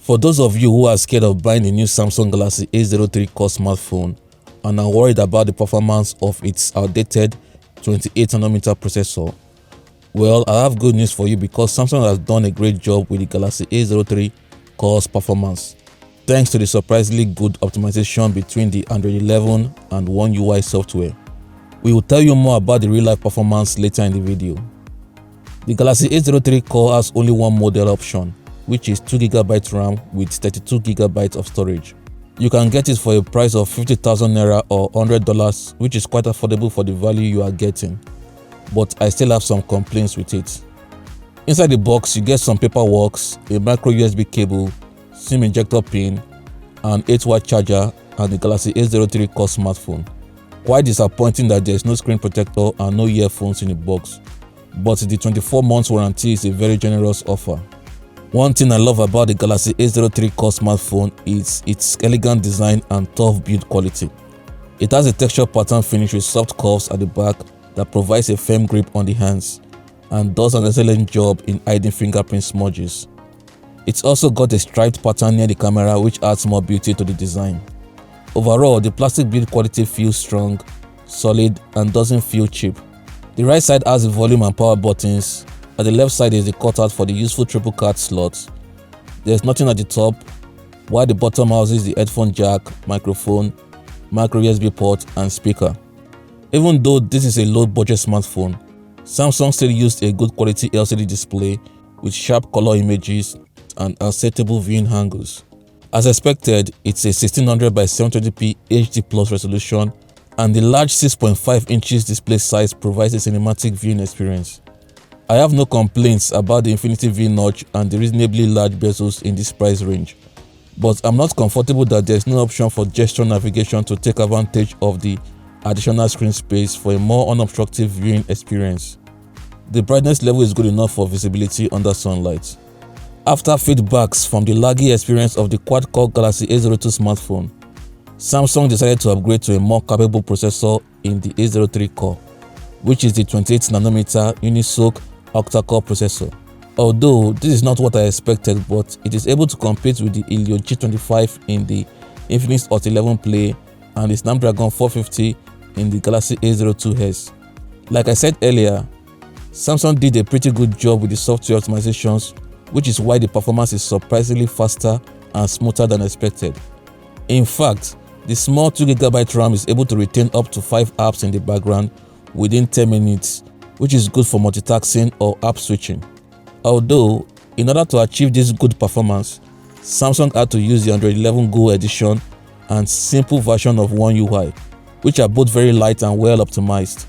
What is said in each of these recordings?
For those of you who are scared of buying the new Samsung Galaxy A03 Core smartphone and are worried about the performance of its outdated 28nm processor, well, I have good news for you because Samsung has done a great job with the Galaxy A03 Core's performance, thanks to the surprisingly good optimization between the Android 11 and One UI software. We will tell you more about the real-life performance later in the video. The Galaxy A03 Core has only one model option, which is 2GB RAM with 32GB of storage. You can get it for a price of 50,000 naira or $100, which is quite affordable for the value you are getting. But I still have some complaints with it. Inside the box, you get some paperwork, a micro USB cable, SIM ejector pin, an 8W charger, and the Galaxy A03 Core smartphone. Quite disappointing that there is no screen protector and no earphones in the box, but the 24 months warranty is a very generous offer. One thing I love about the Galaxy A03 Core smartphone is its elegant design and tough build quality. It has a texture pattern finish with soft curves at the back that provides a firm grip on the hands and does an excellent job in hiding fingerprint smudges. It's also got a striped pattern near the camera which adds more beauty to the design. Overall, the plastic build quality feels strong, solid, and doesn't feel cheap. The right side has the volume and power buttons. At the left side is the cutout for the useful triple card slot. There's nothing at the top, while the bottom houses the headphone jack, microphone, micro USB port, and speaker. Even though this is a low-budget smartphone, Samsung still used a good quality LCD display with sharp color images and acceptable viewing angles. As expected, it's a 1600 by 720p HD Plus resolution, and the large 6.5 inches display size provides a cinematic viewing experience. I have no complaints about the Infinity V notch and the reasonably large bezels in this price range, but I'm not comfortable that there is no option for gesture navigation to take advantage of the additional screen space for a more unobstructed viewing experience. The brightness level is good enough for visibility under sunlight. After feedbacks from the laggy experience of the quad-core Galaxy A02 smartphone, Samsung decided to upgrade to a more capable processor in the A03 Core, which is the 28nm Unisoc octa-core processor. Although this is not what I expected, but it is able to compete with the Helio G25 in the Infinix Hot 11 Play and the Snapdragon 450 in the Galaxy A02s. Like I said earlier, Samsung did a pretty good job with the software optimizations, which is why the performance is surprisingly faster and smoother than expected. In fact, the small 2GB RAM is able to retain up to 5 apps in the background within 10 minutes, which is good for multitasking or app switching. Although, in order to achieve this good performance, Samsung had to use the Android 11 Go edition and simple version of One UI, which are both very light and well optimized.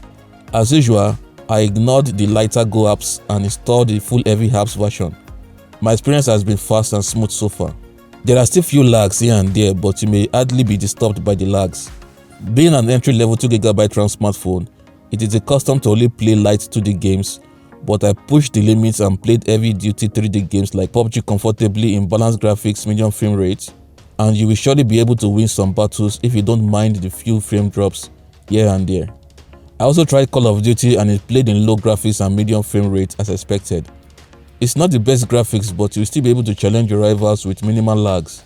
As usual, I ignored the lighter Go apps and installed the full heavy apps version. My experience has been fast and smooth so far. There are still few lags here and there, but you may hardly be disturbed by the lags. Being an entry-level 2GB RAM smartphone, it is accustomed to only play light 2D games, but I pushed the limits and played heavy-duty 3D games like P.U.B.G comfortably in balanced graphics, medium frame rate, and you will surely be able to win some battles if you don't mind the few frame drops here and there. I also tried Call of Duty and it played in low graphics and medium frame rate as expected. It's not the best graphics, but you'll still be able to challenge your rivals with minimal lags.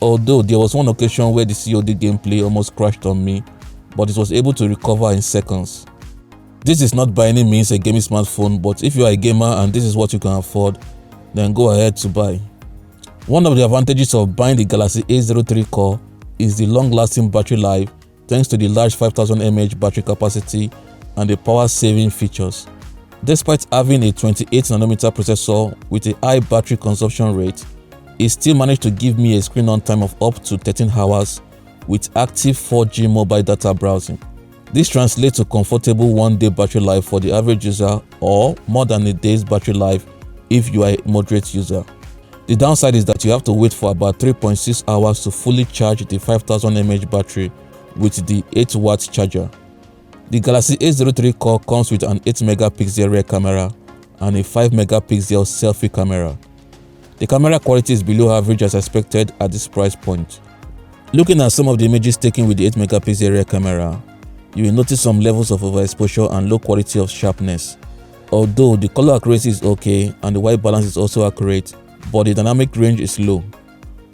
Although there was one occasion where the COD gameplay almost crashed on me, but it was able to recover in seconds. This is not by any means a gaming smartphone, but if you are a gamer and this is what you can afford, then go ahead to buy. One of the advantages of buying the Galaxy A03 Core is the long-lasting battery life thanks to the large 5000 mAh battery capacity and the power-saving features. Despite having a 28nm processor with a high battery consumption rate, it still managed to give me a screen-on time of up to 13 hours with active 4G mobile data browsing. This translates to comfortable one-day battery life for the average user or more than a day's battery life if you are a moderate user. The downside is that you have to wait for about 3.6 hours to fully charge the 5000 mAh battery with the 8W charger. The Galaxy A03 Core comes with an 8MP rear camera and a 5MP selfie camera. The camera quality is below average as expected at this price point. Looking at some of the images taken with the 8MP rear camera, you will notice some levels of overexposure and low quality of sharpness. Although the color accuracy is okay and the white balance is also accurate, but the dynamic range is low.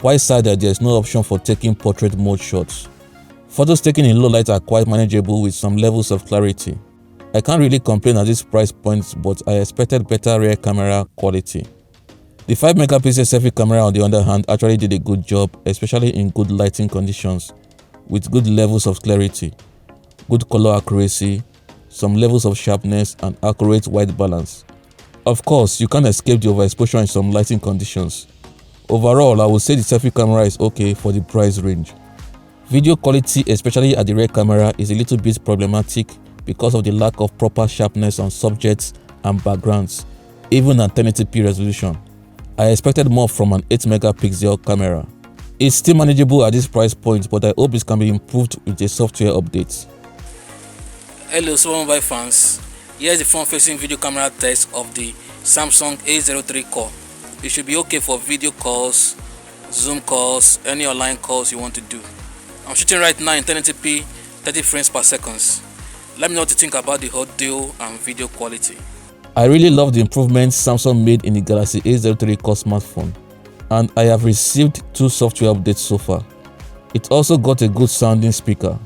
While sided, there is no option for taking portrait mode shots. Photos taken in low light are quite manageable with some levels of clarity. I can't really complain at this price point, but I expected better rear camera quality. The 5-megapixel selfie camera on the other hand actually did a good job, especially in good lighting conditions, with good levels of clarity, good color accuracy, some levels of sharpness and accurate white balance. Of course, you can't escape the overexposure in some lighting conditions. Overall, I would say the selfie camera is okay for the price range. Video quality, especially at the rear camera, is a little bit problematic because of the lack of proper sharpness on subjects and backgrounds, even at 1080p resolution. I expected more from an 8-megapixel camera. It's still manageable at this price point, but I hope this can be improved with a software update. Hello supermobile fans, here's the front-facing video camera test of the Samsung A03 Core. It should be okay for video calls, Zoom calls, any online calls you want to do. I'm shooting right now in 1080p 30 frames per second. Let me know what you think about the audio and video quality. I really love the improvements Samsung made in the Galaxy A03 Core smartphone, and I have received 2 software updates so far. It also got a good sounding speaker.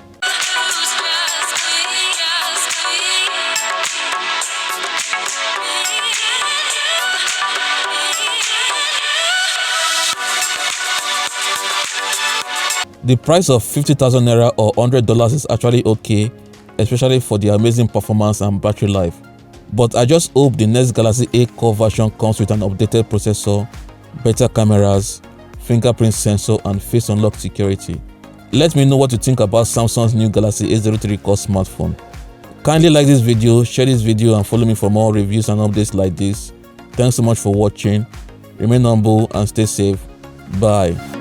The price of 50,000 naira or $100 is actually okay, especially for the amazing performance and battery life. But I just hope the next Galaxy A Core version comes with an updated processor, better cameras, fingerprint sensor and face unlock security. Let me know what you think about Samsung's new Galaxy A03 Core smartphone. Kindly like this video, share this video and follow me for more reviews and updates like this. Thanks so much for watching. Remain humble and stay safe. Bye.